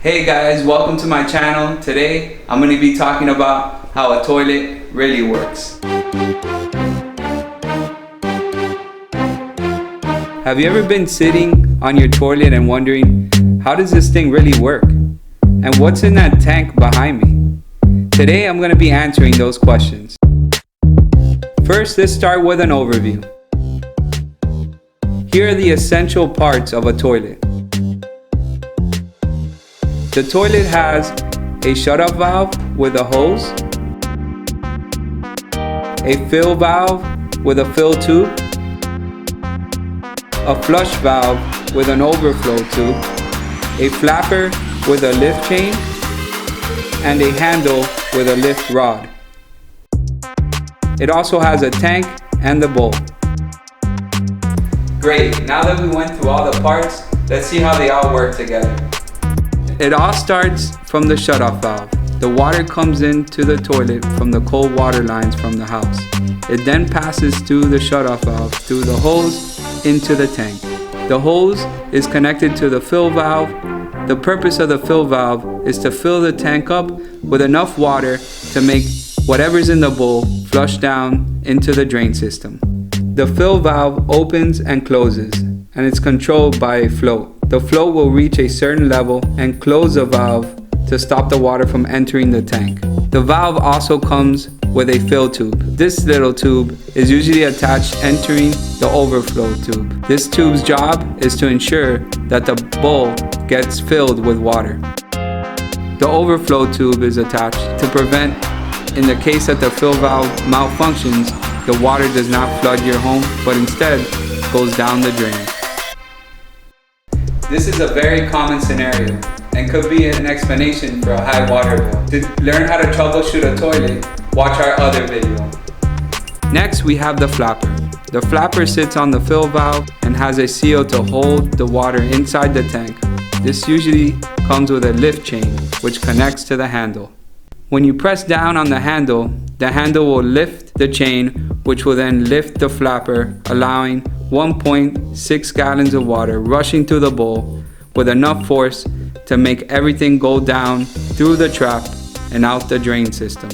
Hey guys, welcome to my channel. Today I'm going to be talking about how a toilet really works. Have you ever been sitting on your toilet and wondering, how does this thing really work? And what's in that tank behind me? Today I'm going to be answering those questions. First, let's start with an overview. Here are the essential parts of a toilet. The toilet has a shut-off valve with a hose, a fill valve with a fill tube, a flush valve with an overflow tube, a flapper with a lift chain, and a handle with a lift rod. It also has a tank and the bowl. Great, now that we went through all the parts, let's see how they all work together. It all starts from the shutoff valve. The water comes into the toilet from the cold water lines from the house. It then passes through the shutoff valve through the hose into the tank. The hose is connected to the fill valve. The purpose of the fill valve is to fill the tank up with enough water to make whatever's in the bowl flush down into the drain system. The fill valve opens and closes, and it's controlled by a float. The float will reach a certain level and close the valve to stop the water from entering the tank. The valve also comes with a fill tube. This little tube is usually attached entering the overflow tube. This tube's job is to ensure that the bowl gets filled with water. The overflow tube is attached to prevent, in the case that the fill valve malfunctions, the water does not flood your home, but instead goes down the drain. This is a very common scenario and could be an explanation for a high water bill. To learn how to troubleshoot a toilet, watch our other video. Next, we have the flapper. The flapper sits on the fill valve and has a seal to hold the water inside the tank. This usually comes with a lift chain, which connects to the handle. When you press down on the handle will lift the chain, which will then lift the flapper, allowing 1.6 gallons of water rushing through the bowl with enough force to make everything go down through the trap and out the drain system.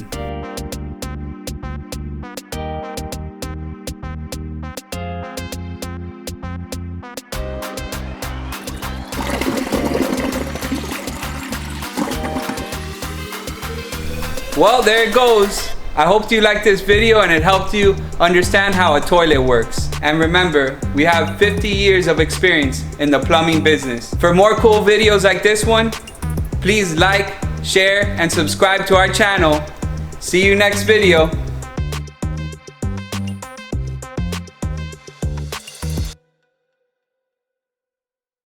Well, there it goes. I hope you liked this video and it helped you understand how a toilet works. And remember, we have 50 years of experience in the plumbing business. For more cool videos like this one, please like, share, and subscribe to our channel. See you next video.